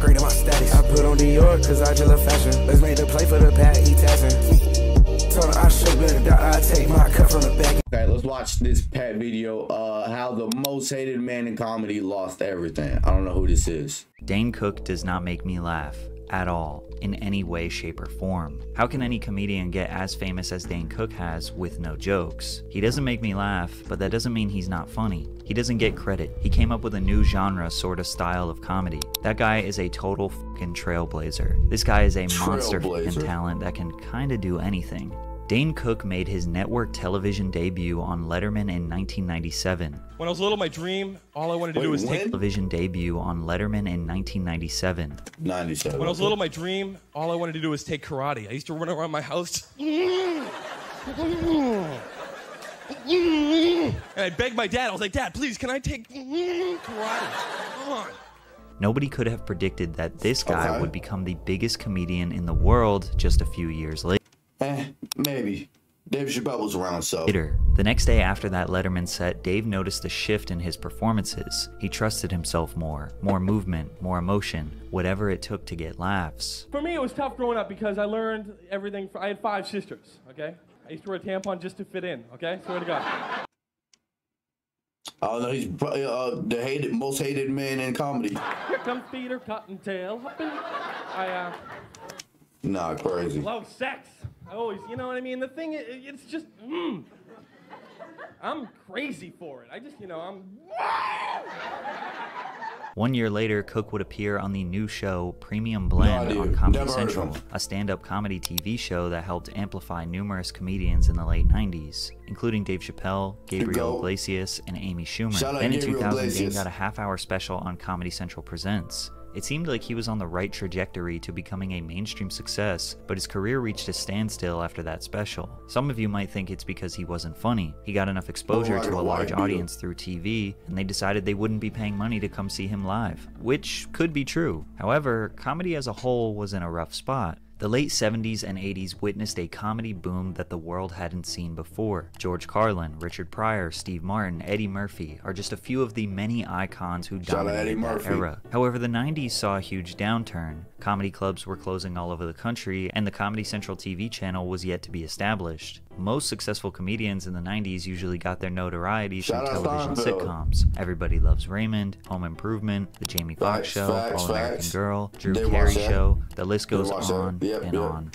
upgraded my status. I put on Dior cause I just love fashion. Let's make the play for the pat, he tassing. Told her I should better die, I take my cut from the back. Okay, let's watch this Pat video. How the most hated man in comedy lost everything. I don't know who this is. Dane Cook does not make me laugh at all, in any way, shape, or form. How can any comedian get as famous as Dane Cook has with no jokes? He doesn't make me laugh, but that doesn't mean he's not funny. He doesn't get credit. He came up with a new genre sort of style of comedy. That guy is a total fucking trailblazer. This guy is a monster fucking talent that can kinda do anything. Dane Cook made his network television debut on Letterman in 1997. When I was little, my dream, all I wanted to do was take... Television debut on Letterman in 1997. 97. When I was little, my dream, all I wanted to do was take karate. I used to run around my house. And I begged my dad, I was like, Dad, please, can I take karate? Come on. Nobody could have predicted that this guy would become the biggest comedian in the world just a few years later. Maybe. Dave Chappelle was around, so. The next day after that Letterman set, Dave noticed a shift in his performances. He trusted himself more movement, more emotion, whatever it took to get laughs. For me, it was tough growing up because I learned everything. I had 5 sisters, okay? I used to wear a tampon just to fit in, okay? Swear to God. Oh no, he's probably the most hated man in comedy. Here comes Peter Cottontail. Nah, crazy. Love sex. I always, you know what I mean? The thing, it's just, I'm crazy for it. I just, you know, I'm... 1 year later, Cook would appear on the new show Premium Blend on Comedy Central, a stand-up comedy TV show that helped amplify numerous comedians in the late 90s, including Dave Chappelle, Gabriel Iglesias, and Amy Schumer. Then in 2000, Dane got a half-hour special on Comedy Central Presents. It seemed like he was on the right trajectory to becoming a mainstream success, but his career reached a standstill after that special. Some of you might think it's because he wasn't funny. He got enough exposure to a large audience through TV, and they decided they wouldn't be paying money to come see him live, which could be true. However, comedy as a whole was in a rough spot. The late 70s and 80s witnessed a comedy boom that the world hadn't seen before. George Carlin, Richard Pryor, Steve Martin, Eddie Murphy are just a few of the many icons who dominated that era. However, the 90s saw a huge downturn. Comedy clubs were closing all over the country, and the Comedy Central TV channel was yet to be established. Most successful comedians in the 90s usually got their notoriety through television sitcoms. Everybody Loves Raymond, Home Improvement, The Jamie Foxx Show, All American Girl, Drew Carey Show, the list goes on and on.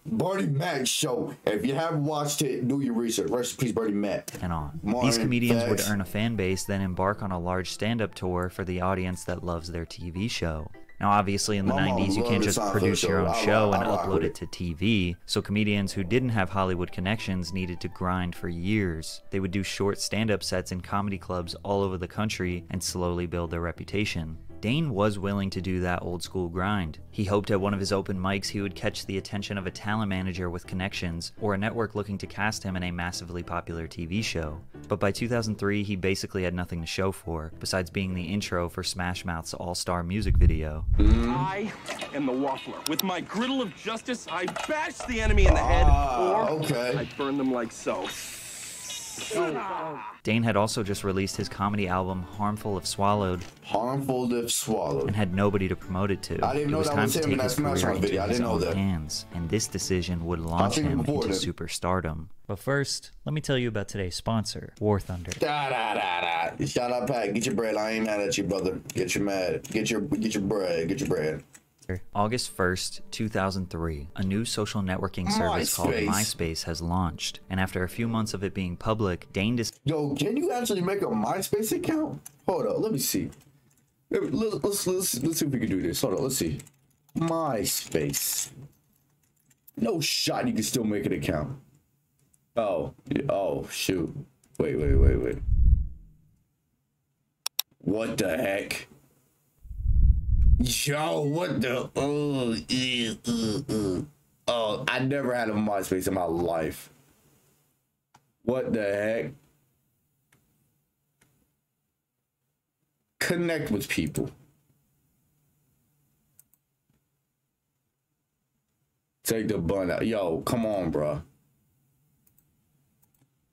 Bernie Mac Show. If you haven't watched it, do your research. Rest in peace, Bernie Mac. And on. These comedians would earn a fan base, then embark on a large stand-up tour for the audience that loves their TV show. Now obviously in the 90s you can't just produce your own show and upload it to TV, so comedians who didn't have Hollywood connections needed to grind for years. They would do short stand-up sets in comedy clubs all over the country and slowly build their reputation. Dane was willing to do that old school grind. He hoped at one of his open mics he would catch the attention of a talent manager with connections, or a network looking to cast him in a massively popular TV show. But by 2003 he basically had nothing to show for, besides being the intro for Smash Mouth's all-star music video. I am the Waffler. With my griddle of justice, I bash the enemy in the head, or I burn them like so. Dane had also just released his comedy album Harmful If Swallowed. Harmful If Swallowed. And had nobody to promote it to. I didn't even know that was him in that Smash Mouth video. I didn't know that. Hands, and this decision would launch him into superstardom. But first, let me tell you about today's sponsor, War Thunder. Shout out, Pat. Get your bread. I ain't mad at you, brother. Get your bread. Get your bread. August 1st, 2003, a new social networking service called MySpace has launched, and after a few months of it being public, Dane Yo, can you actually make a MySpace account? Hold up, let me see. Let's see if we can do this. Hold on, let's see. MySpace. No shot you can still make an account. Oh, shoot. Wait. What the heck? Yo, what the? Oh, I never had a MySpace in my life. What the heck? Connect with people. Take the bun out. Yo, come on, bro.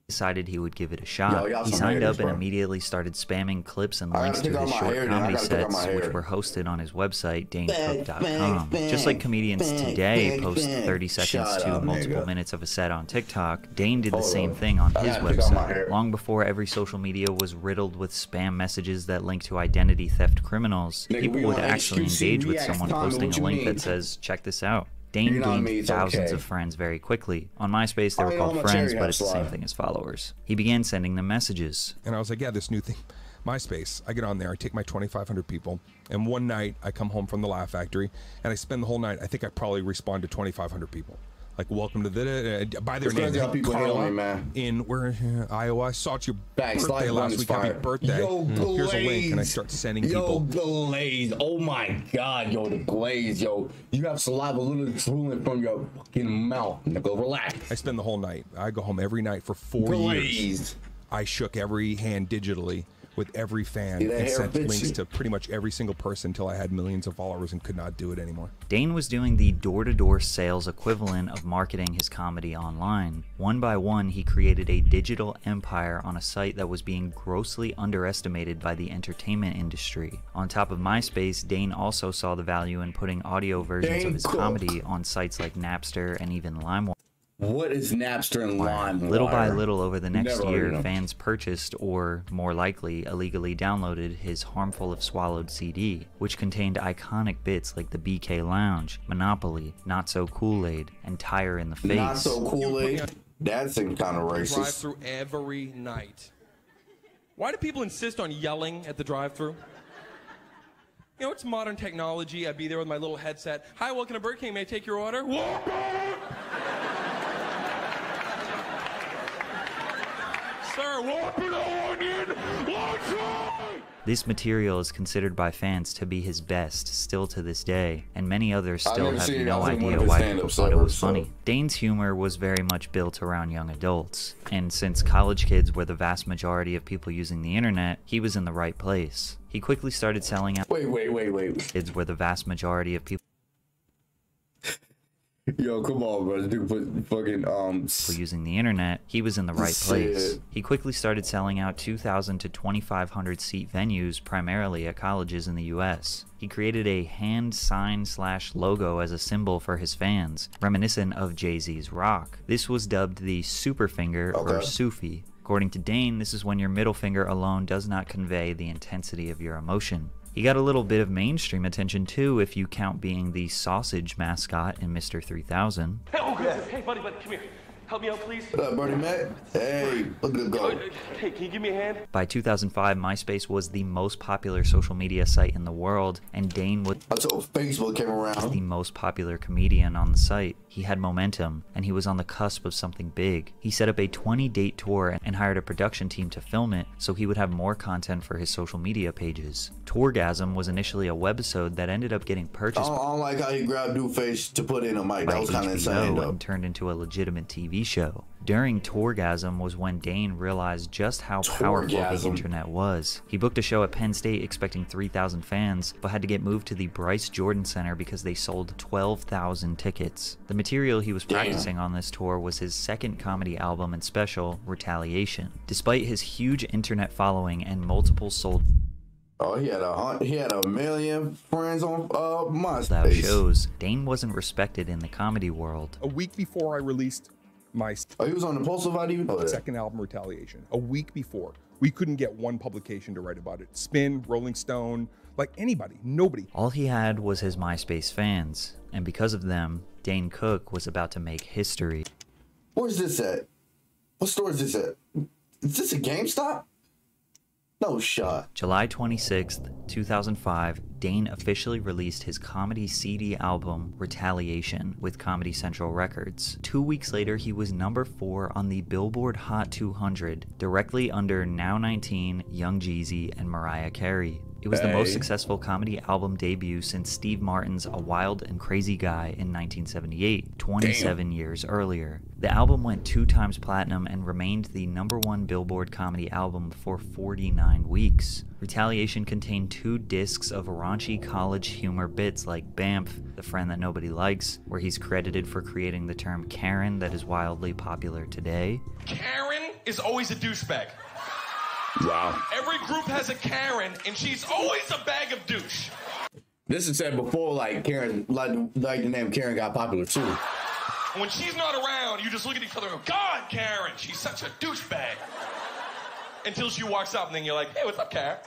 decided he would give it a shot. He signed up and immediately started spamming clips and links to his short comedy sets, which were hosted on his website, DaneCook.com. Just like comedians today post 30 seconds to multiple minutes of a set on TikTok, Dane did the same thing on his website. Long before every social media was riddled with spam messages that linked to identity theft criminals, people would actually engage with someone posting a link that says, check this out. Dane gained thousands of friends very quickly. On MySpace, they were called friends, but it's the same thing as followers. He began sending them messages. And I was like, yeah, this new thing, MySpace. I get on there, I take my 2,500 people, and one night I come home from the Laugh Factory, and I spend the whole night, I think I probably respond to 2,500 people. Like, welcome to the, by their name, Carla, in Iowa. I saw it's your birthday last week. Happy birthday. Yo, here's a link, and I start sending people. Yo, Glaze. Oh my God, yo, the Glaze, yo. You have saliva literally drooling from your fucking mouth. Nigga, relax. I spend the whole night. I go home every night for 4 years. I shook every hand digitally with every fan and sent links to pretty much every single person until I had millions of followers and could not do it anymore. Dane was doing the door-to-door sales equivalent of marketing his comedy online. One by one, he created a digital empire on a site that was being grossly underestimated by the entertainment industry. On top of MySpace, Dane also saw the value in putting audio versions of his comedy on sites like Napster and even LimeWire. What is Napster and LimeWire? Little by little over the next year, fans purchased, or more likely, illegally downloaded his Harmful If Swallowed CD, which contained iconic bits like the BK Lounge, Monopoly, Not So Kool-Aid, and Tire in the Face. Not So Kool-Aid? That seems kind of racist. Drive-through every night. Why do people insist on yelling at the drive-through? You know, it's modern technology. I'd be there with my little headset. Hi, welcome to Burger King. May I take your order? This material is considered by fans to be his best still to this day, and many others still have no idea why people thought it was funny. Dane's humor was very much built around young adults, and since college kids were the vast majority of people using the internet, he was in the right place. He quickly started selling out. Wait. Kids were the vast majority of people. Yo, come on, bro. Dude, put fucking for using the internet, he was in the right place. He quickly started selling out 2,000 to 2,500 seat venues, primarily at colleges in the US. He created a hand sign / logo as a symbol for his fans, reminiscent of Jay-Z's Rock. This was dubbed the Super Finger or Sufi. According to Dane, this is when your middle finger alone does not convey the intensity of your emotion. He got a little bit of mainstream attention too, if you count being the sausage mascot in Mr. 3000. Hey, buddy, come here. Help me out, please. What up, Bernie Mac? Hey, look at go. Hey, can you give me a hand? By 2005, MySpace was the most popular social media site in the world, and Dane was until Facebook came around. The most popular comedian on the site. He had momentum, and he was on the cusp of something big. He set up a 20-date tour and hired a production team to film it, so he would have more content for his social media pages. Tourgasm was initially a webisode that ended up getting purchased. I don't like how he grabbed Doofus to put in a mic. That was kind of insane, though. And turned into a legitimate TV show. During Tourgasm was when Dane realized just how powerful the internet was. He booked a show at Penn State expecting 3,000 fans, but had to get moved to the Bryce Jordan Center because they sold 12,000 tickets. The material he was practicing on this tour was his second comedy album and special, Retaliation. Despite his huge internet following and multiple sold he had a million friends on MySpace. Shows, Dane wasn't respected in the comedy world. A week before I released my he was on Impulsive ID? Second album, Retaliation. A week before. We couldn't get one publication to write about it. Spin, Rolling Stone, like anybody, nobody. All he had was his MySpace fans, and because of them, Dane Cook was about to make history. Where's this at? What store is this at? Is this a GameStop? No shot. July 26th, 2005, Dane officially released his comedy CD album, Retaliation, with Comedy Central Records. 2 weeks later, he was number 4 on the Billboard Hot 200, directly under Now 19, Young Jeezy, and Mariah Carey. It was the most successful comedy album debut since Steve Martin's A Wild and Crazy Guy in 1978, 27 years earlier. The album went 2 times platinum and remained the #1 Billboard comedy album for 49 weeks. Retaliation contained 2 discs of raunchy college humor bits like Bamf, the friend that nobody likes, where he's credited for creating the term Karen that is wildly popular today. Karen is always a douchebag. Wow. Every group has a Karen, and she's always a bag of douche. This is said before, like Karen, like the name Karen got popular too. When she's not around, you just look at each other and go, God, Karen, she's such a douchebag. Until she walks up, and then you're like, hey, what's up, Karen?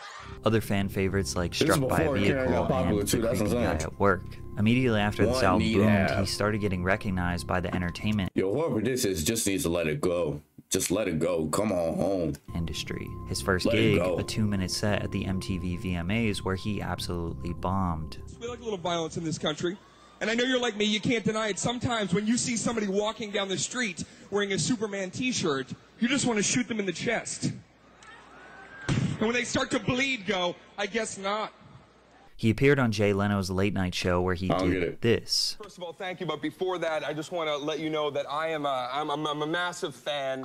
Other fan favorites like Struck by a Vehicle and The Creepy Guy at Work. Immediately after the South boomed, he started getting recognized by the entertainment whoever this is just needs to let it go. Just let it go. Come on home. Industry. His first gig, a 2-minute set at the MTV VMAs, where he absolutely bombed. We like a little violence in this country. And I know you're like me, you can't deny it. Sometimes when you see somebody walking down the street wearing a Superman t-shirt, you just want to shoot them in the chest. And when they start to bleed, go, I guess not. He appeared on Jay Leno's Late Night Show where he did this. First of all, thank you. But before that, I just want to let you know that I'm a massive fan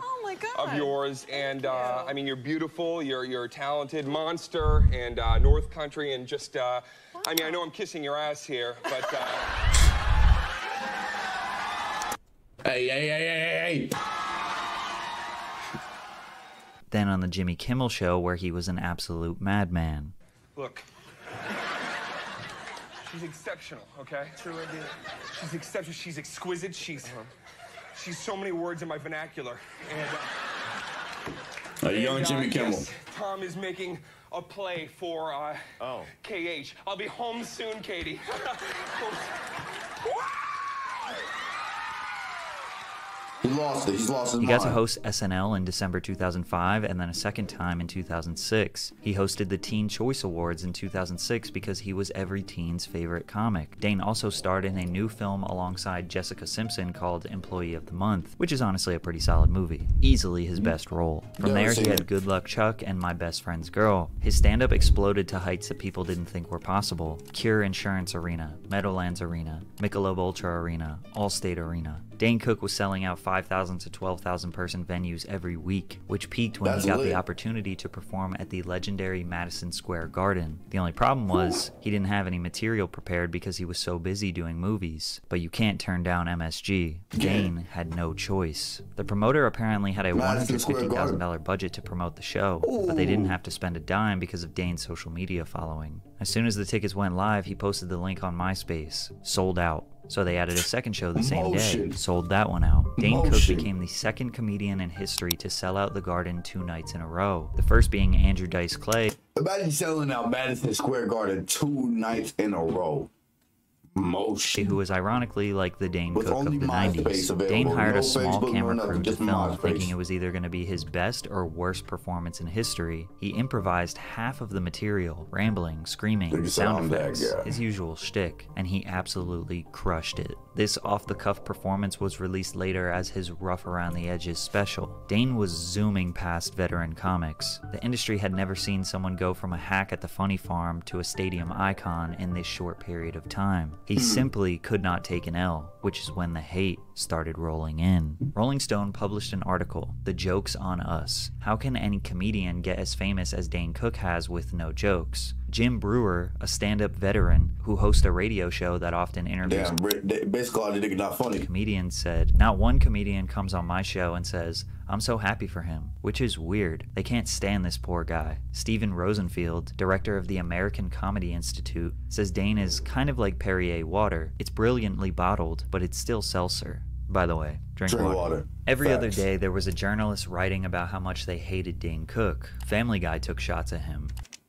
of yours. And I mean, you're beautiful. You're a talented monster and North Country and just. I mean, I know I'm kissing your ass here, but. Hey. Then on the Jimmy Kimmel Show where he was an absolute madman. Look. She's exceptional, okay? True idea. She's exceptional. She's exquisite. She's so many words in my vernacular. And young Jimmy Kimmel. Yes, Tom is making a play for KH. I'll be home soon, Katie. He lost it. He's lost his mind. He got to host SNL in December 2005 and then a second time in 2006. He hosted the Teen Choice Awards in 2006 because he was every teen's favorite comic. Dane also starred in a new film alongside Jessica Simpson called Employee of the Month, which is honestly a pretty solid movie. Easily his best role. From there he had Good Luck Chuck and My Best Friend's Girl. His stand-up exploded to heights that people didn't think were possible. Cure Insurance Arena, Meadowlands Arena, Michelob Ultra Arena, Allstate Arena. Dane Cook was selling out 5,000 to 12,000 person venues every week, which peaked when he got the opportunity to perform at the legendary Madison Square Garden. The only problem was he didn't have any material prepared because he was so busy doing movies. But you can't turn down MSG. Dane had no choice. The promoter apparently had a $150,000 budget to promote the show, but they didn't have to spend a dime because of Dane's social media following. As soon as the tickets went live, he posted the link on MySpace. Sold out. So they added a second show the same day, sold that one out. Dane Cook became the second comedian in history to sell out the Garden 2 nights in a row. The first being Andrew Dice Clay. Imagine selling out Madison Square Garden 2 nights in a row. Who was ironically like the Dane Cook of the 90s. Dane hired a small camera crew to film, thinking it was either going to be his best or worst performance in history. He improvised half of the material, rambling, screaming, sound effects, his usual shtick, and he absolutely crushed it. This off-the-cuff performance was released later as his Rough Around the Edges special. Dane was zooming past veteran comics. The industry had never seen someone go from a hack at the Funny Farm to a stadium icon in this short period of time. He simply could not take an L, which is when the hate started rolling in. Rolling Stone published an article, The Joke's on Us. How can any comedian get as famous as Dane Cook has with no jokes? Jim Brewer, a stand-up veteran who hosts a radio show that often interviews comedians, said, "Not one comedian comes on my show and says, 'I'm so happy for him,' which is weird. They can't stand this poor guy." Steven Rosenfield, director of the American Comedy Institute, says Dane is kind of like Perrier water. It's brilliantly bottled, but it's still seltzer. By the way, drink water. Every other day, there was a journalist writing about how much they hated Dane Cook. Family Guy took shots at him.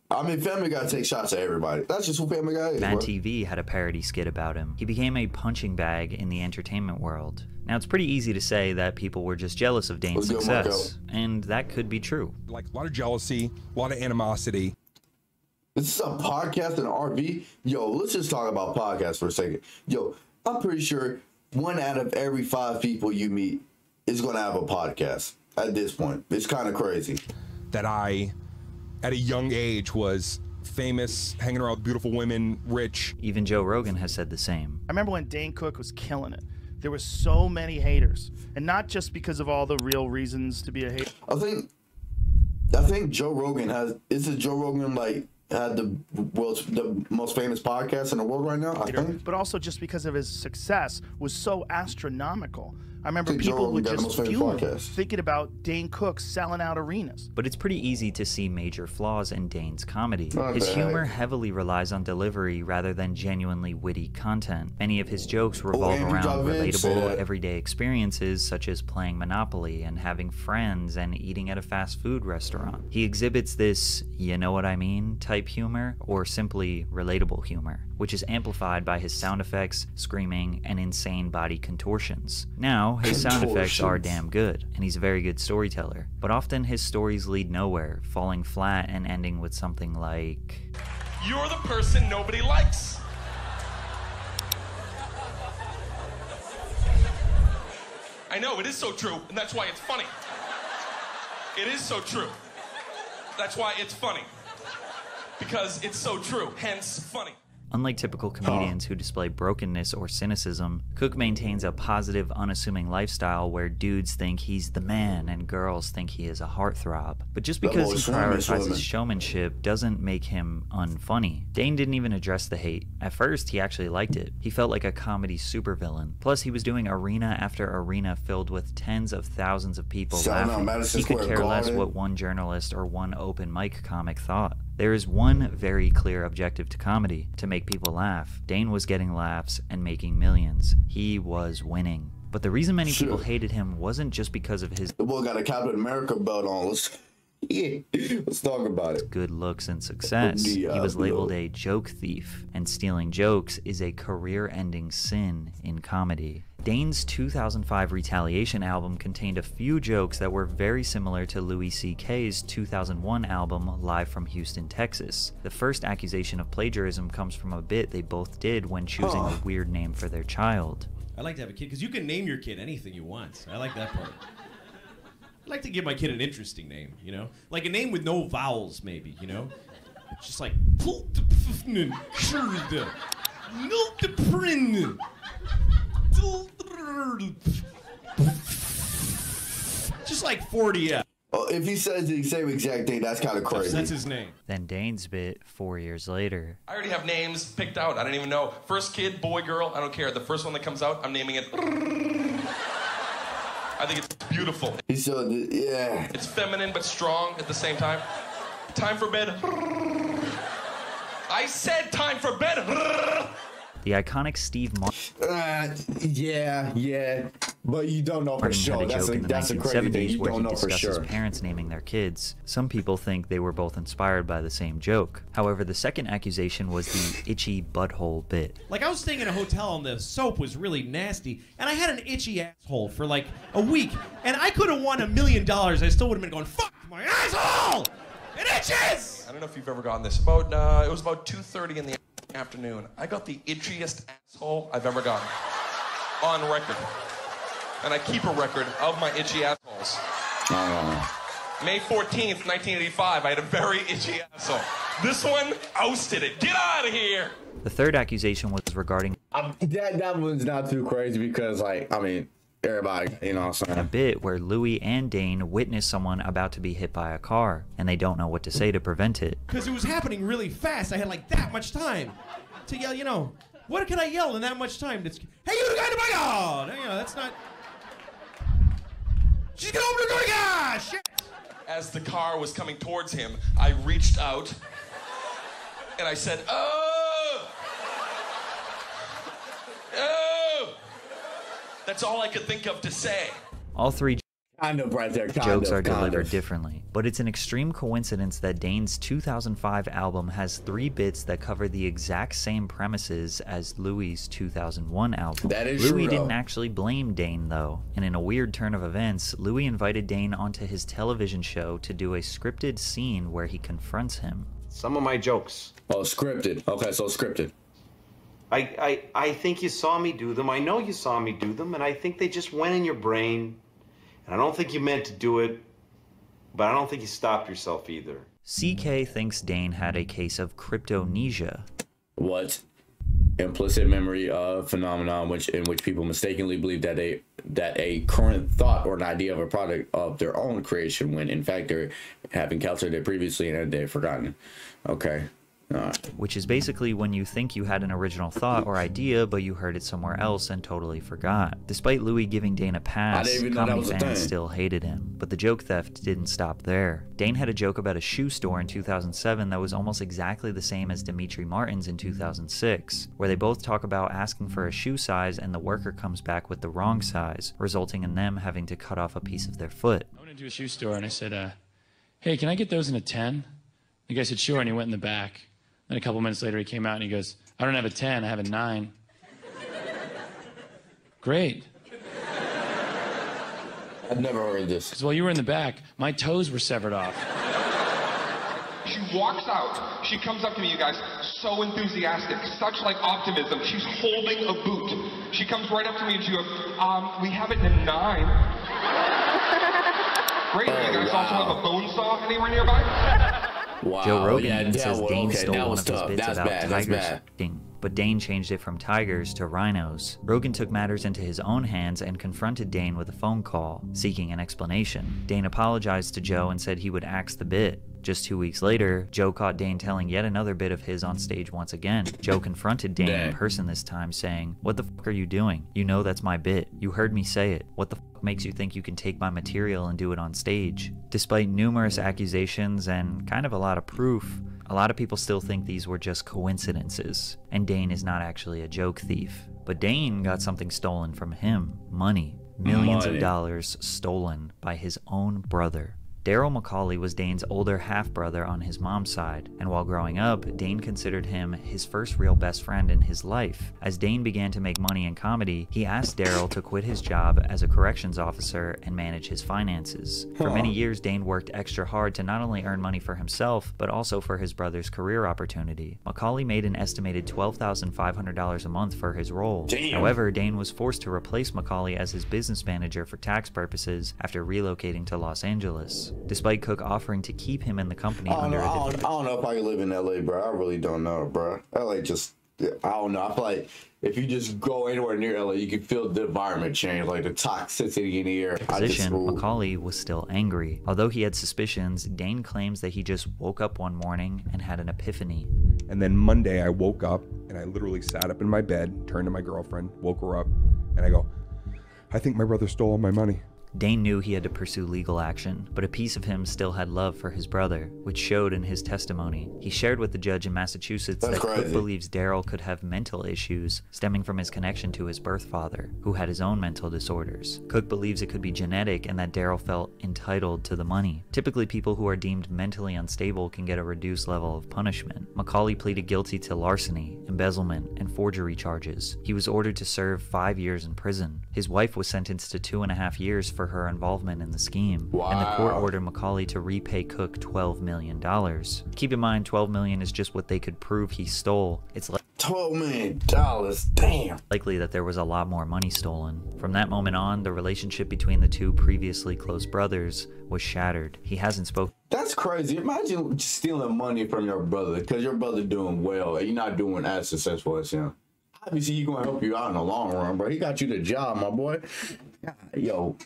I mean, Family Guy takes shots at everybody. That's just who Family Guy is. Mad TV had a parody skit about him. He became a punching bag in the entertainment world. Now, it's pretty easy to say that people were just jealous of Dane's success, and that could be true. Like a lot of jealousy, a lot of animosity. This is a podcast in an RV. Yo, let's just talk about podcasts for a second. Yo, I'm pretty sure 1 out of every 5 people you meet is going to have a podcast at this point. It's kind of crazy. That I, at a young age, was famous, hanging around with beautiful women, rich. Even Joe Rogan has said the same. I remember when Dane Cook was killing it. There were so many haters, and not just because of all the real reasons to be a hater. I think Joe Rogan isn't Joe Rogan like had the most famous podcast in the world right now, I think? But also just because of his success was so astronomical. I remember people would just fuel thinking about Dane Cook selling out arenas. But it's pretty easy to see major flaws in Dane's comedy. His humor heavily relies on delivery rather than genuinely witty content. Many of his jokes revolve around relatable, everyday experiences such as playing Monopoly and having friends and eating at a fast food restaurant. He exhibits this, you know what I mean, type humor, or simply relatable humor, which is amplified by his sound effects, screaming, and insane body contortions. Now, his sound effects are damn good, and he's a very good storyteller, but often his stories lead nowhere, falling flat and ending with something like, "You're the person nobody likes." I know, it is so true, and that's why it's funny. It is so true. That's why it's funny. Because it's so true, hence funny. Unlike typical comedians who display brokenness or cynicism, Cook maintains a positive, unassuming lifestyle where dudes think he's the man and girls think he is a heartthrob. But just because he prioritizes showmanship doesn't make him unfunny. Dane didn't even address the hate. At first, he actually liked it. He felt like a comedy supervillain. Plus, he was doing arena after arena filled with tens of thousands of people laughing. He could care less what one journalist or one open mic comic thought. There is one very clear objective to comedy: to make people laugh. Dane was getting laughs and making millions. He was winning. But the reason many people hated him wasn't just because of his— the boy got a Captain America belt on. Let's talk about it. Good looks and success. He was labeled a joke thief, and stealing jokes is a career-ending sin in comedy. Dane's 2005 Retaliation album contained a few jokes that were very similar to Louis C.K.'s 2001 album Live from Houston, Texas. The first accusation of plagiarism comes from a bit they both did when choosing a weird name for their child. I like to have a kid because you can name your kid anything you want. I like that part. I like to give my kid an interesting name, you know? Like a name with no vowels, maybe, you know? It's just like... just like 40 F. Oh, if he says the same exact thing, that's kind of crazy. That's his name. Then Dane's bit 4 years later. I already have names picked out. I don't even know. First kid, boy, girl, I don't care. The first one that comes out, I'm naming it... I think it's beautiful. He said, yeah. It's feminine but strong at the same time. Time for bed. I said time for bed. The iconic Steve Martin. Yeah. But you don't know for sure. That's a crazy thing. You don't know for sure. His parents naming their kids. Some people think they were both inspired by the same joke. However, the second accusation was the itchy butthole bit. Like, I was staying in a hotel and the soap was really nasty, and I had an itchy asshole for like a week, and I could have won $1 million. I still would have been going, fuck my asshole! It itches! I don't know if you've ever gotten this. It was about 2:30 in the afternoon. I got the itchiest asshole I've ever gotten. On record. And I keep a record of my itchy assholes. May 14th, 1985, I had a very itchy asshole. This one ousted it. Get out of here! The third accusation was regarding that one's not too crazy because, like, I mean, everybody, you know what I'm saying? A bit where Louis and Dane witness someone about to be hit by a car, and they don't know what to say to prevent it. Because it was happening really fast. I had like that much time to yell, you know. What can I yell in that much time? Hey, you got to my God! You know, that's not... She's gonna open the door again! Ah, shit! As the car was coming towards him, I reached out and I said, "Oh! Oh!" That's all I could think of to say. All three jokes are delivered of. differently, but it's an extreme coincidence that Dane's 2005 album has 3 bits that cover the exact same premises as Louis' 2001 album. That is Louis true, didn't though. actually blame Dane, though, and in a weird turn of events, Louis invited Dane onto his television show to do a scripted scene where he confronts him. Some of my jokes. Oh, scripted. Okay, so scripted. I think you saw me do them. I know you saw me do them, and I think they just went in your brain. And I don't think you meant to do it, but I don't think you stopped yourself either. CK thinks Dane had a case of cryptomnesia. What? Implicit memory phenomenon in which people mistakenly believe that a current thought or an idea of a product of their own creation when in fact they're having calculated previously and they've forgotten. Okay. which is basically when you think you had an original thought or idea, but you heard it somewhere else and totally forgot. Despite Louis giving Dane a pass, comedy fans still hated him, but the joke theft didn't stop there. Dane had a joke about a shoe store in 2007 that was almost exactly the same as Demetri Martin's in 2006, where they both talk about asking for a shoe size and the worker comes back with the wrong size, resulting in them having to cut off a piece of their foot. I went into a shoe store and I said, hey, can I get those in a 10? The guy said, sure, and he went in the back. Then a couple minutes later, he came out and he goes, I don't have a 10, I have a 9. Great. I've never heard this. Because while you were in the back, my toes were severed off. She walks out. She comes up to me, you guys, so enthusiastic, such like optimism. She's holding a boot. She comes right up to me and she goes, we have it in a 9. Great, you guys also have a bone saw anywhere nearby? Wow, Joe Rogan says Dane stole one of his bits about tigers, but Dane changed it from tigers to rhinos. Rogan took matters into his own hands and confronted Dane with a phone call, seeking an explanation. Dane apologized to Joe and said he would axe the bit. Just 2 weeks later, Joe caught Dane telling yet another bit of his on stage once again. Joe confronted Dane in person this time, saying, "What the fuck are you doing? You know that's my bit. You heard me say it. What the fuck makes you think you can take my material and do it on stage?" Despite numerous accusations and kind of a lot of proof, a lot of people still think these were just coincidences, and Dane is not actually a joke thief. But Dane got something stolen from him. Money. Millions of dollars stolen by his own brother. Daryl McCauley was Dane's older half-brother on his mom's side, and while growing up, Dane considered him his first real best friend in his life. As Dane began to make money in comedy, he asked Daryl to quit his job as a corrections officer and manage his finances. For many years, Dane worked extra hard to not only earn money for himself, but also for his brother's career opportunity. McCauley made an estimated $12,500 a month for his role. However, Dane was forced to replace McCauley as his business manager for tax purposes after relocating to Los Angeles. Despite Cook offering to keep him in the company under a different... I don't know if I can live in LA, bro. I really don't know, bro. LA just... I don't know. I feel like if you just go anywhere near LA, you can feel the environment change, like the toxicity in the air. McCauley was still angry. Although he had suspicions, Dane claims that he just woke up one morning and had an epiphany. And then Monday I woke up and I literally sat up in my bed, turned to my girlfriend, woke her up, and I go, I think my brother stole all my money. Dane knew he had to pursue legal action, but a piece of him still had love for his brother, which showed in his testimony. He shared with the judge in Massachusetts that Cook believes Daryl could have mental issues stemming from his connection to his birth father, who had his own mental disorders. Cook believes it could be genetic and that Daryl felt entitled to the money. Typically, people who are deemed mentally unstable can get a reduced level of punishment. McCauley pleaded guilty to larceny, embezzlement, and forgery charges. He was ordered to serve 5 years in prison. His wife was sentenced to 2.5 years for her involvement in the scheme, and the court ordered McCauley to repay Cook $12 million. Keep in mind, $12 million is just what they could prove he stole. It's like $12 million, damn. Likely that there was a lot more money stolen. From that moment on, the relationship between the two previously close brothers was shattered. He hasn't spoken. That's crazy. Imagine stealing money from your brother because your brother doing well and you're not doing as successful as him. Obviously, he's gonna help you out in the long run, bro. He got you the job, my boy. Yo.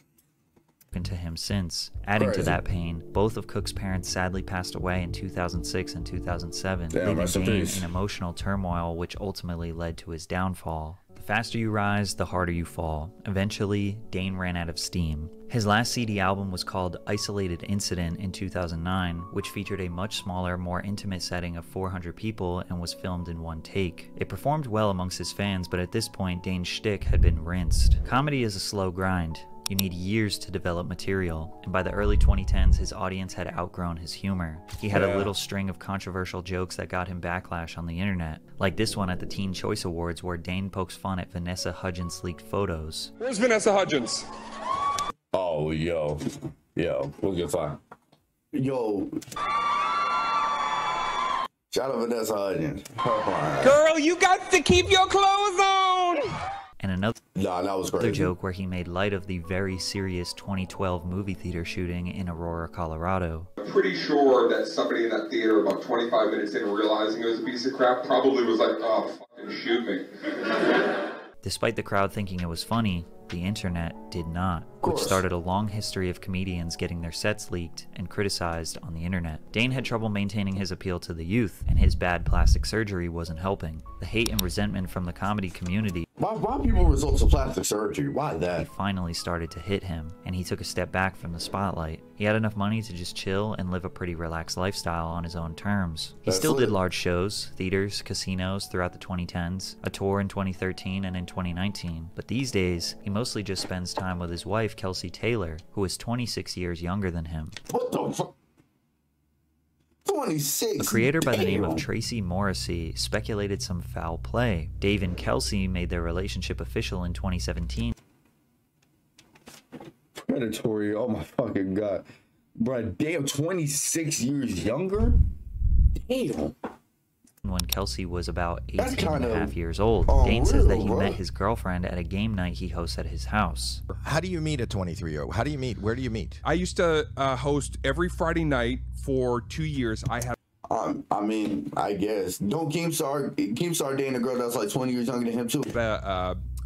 To him since. Adding to that pain, both of Cook's parents sadly passed away in 2006 and 2007, leaving Dane in emotional turmoil, which ultimately led to his downfall. The faster you rise, the harder you fall. Eventually, Dane ran out of steam. His last CD album was called Isolated Incident in 2009, which featured a much smaller, more intimate setting of 400 people and was filmed in one take. It performed well amongst his fans, but at this point, Dane's shtick had been rinsed. Comedy is a slow grind. You need years to develop material, and by the early 2010s, his audience had outgrown his humor. He had a little string of controversial jokes that got him backlash on the internet, like this one at the Teen Choice Awards where Dane pokes fun at Vanessa Hudgens' leaked photos. Where's Vanessa Hudgens? Oh, yo, we'll get fine. Yo. Shout out Vanessa Hudgens. Girl, you got to keep your clothes on! And another that was crazy. joke where he made light of the very serious 2012 movie theater shooting in Aurora, Colorado. I'm pretty sure that somebody in that theater about 25 minutes in realizing it was a piece of crap probably was like, oh, fucking shoot me. Despite the crowd thinking it was funny, the internet did not. which started a long history of comedians getting their sets leaked and criticized on the internet. Dane had trouble maintaining his appeal to the youth, and his bad plastic surgery wasn't helping. The hate and resentment from the comedy community, why people resort to plastic surgery? Why that? finally started to hit him, and he took a step back from the spotlight. He had enough money to just chill and live a pretty relaxed lifestyle on his own terms. He still did large shows, theaters, casinos throughout the 2010s, a tour in 2013 and in 2019, but these days, he mostly just spends time with his wife, Kelsey Taylor, who is 26 years younger than him. What the fuck? 26. A creator by the name of Tracy Morrissey speculated some foul play. Dave and Kelsey made their relationship official in 2017. Predatory, oh my fucking god. Bruh, damn, 26 years younger? Damn. When Kelsey was about 18 and a half years old, Dane says that he met his girlfriend at a game night he hosts at his house. How do you meet a 23-year-old? How do you meet? Where do you meet? I used to host every Friday night for 2 years. I had. I mean, I guess. Don't Keemstar dating a girl that's like 20 years younger than him too?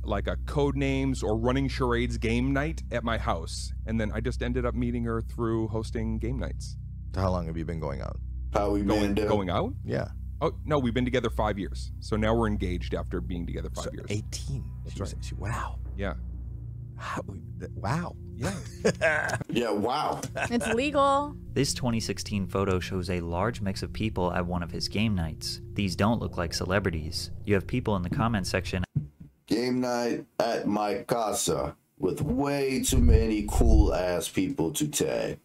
Like a code names or running charades game night at my house, and then I just ended up meeting her through hosting game nights. How long have you been going out? How we been going out? Yeah. Oh no, we've been together 5 years. So now we're engaged after being together 5 years. 18. That's right. Wow. Yeah. Wow. Yeah. Yeah, wow. It's legal. This 2016 photo shows a large mix of people at one of his game nights. These don't look like celebrities. You have people in the comment section. Game night at my casa with way too many cool ass people to tag.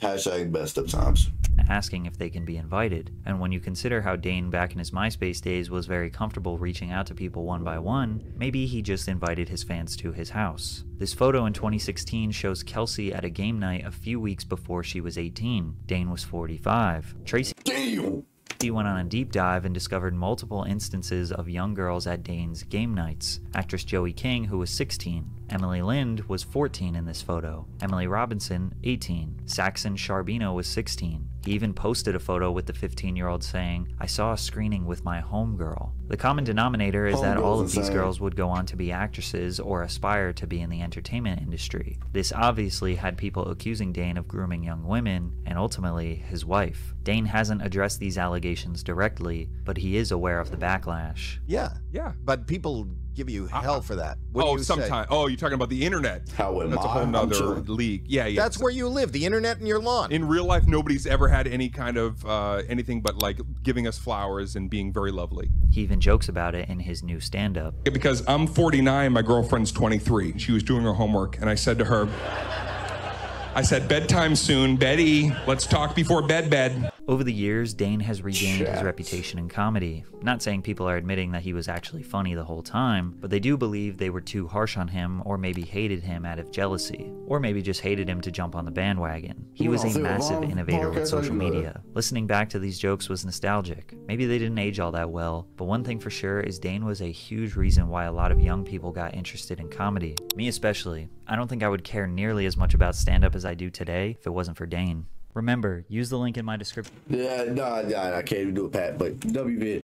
Hashtag best of times. Asking if they can be invited. And when you consider how Dane back in his MySpace days was very comfortable reaching out to people one by one, maybe he just invited his fans to his house. This photo in 2016 shows Kelsey at a game night a few weeks before she was 18. Dane was 45. Tracy went on a deep dive and discovered multiple instances of young girls at Dane's game nights. Actress Joey King, who was 16. Emily Lind was 14 in this photo. Emily Robinson, 18. Saxon Charbino was 16. He even posted a photo with the 15-year-old saying, "I saw a screening with my homegirl." The common denominator is that all of these girls would go on to be actresses or aspire to be in the entertainment industry. This obviously had people accusing Dane of grooming young women, and ultimately his wife. Dane hasn't addressed these allegations directly, but he is aware of the backlash. Yeah. Yeah. But people give you hell for that. Sometimes. Oh, you're talking about the internet. How am That's a whole nother league. Yeah. That's where you live, the internet and your lawn. In real life, nobody's ever had any kind of anything but like giving us flowers and being very lovely. He even jokes about it in his new stand-up. Because I'm 49, my girlfriend's 23. She was doing her homework, and I said to her, bedtime soon, Betty, let's talk before bed. Over the years, Dane has regained his reputation in comedy. Not saying people are admitting that he was actually funny the whole time, but they do believe they were too harsh on him, or maybe hated him out of jealousy, or maybe just hated him to jump on the bandwagon. He was a massive innovator with social media. Listening back to these jokes was nostalgic. Maybe they didn't age all that well, but one thing for sure is Dane was a huge reason why a lot of young people got interested in comedy. Me especially. I don't think I would care nearly as much about stand-up as I do today if it wasn't for Dane. Remember, use the link in my description. Yeah, no, I can't even do it, Pat, but WVid.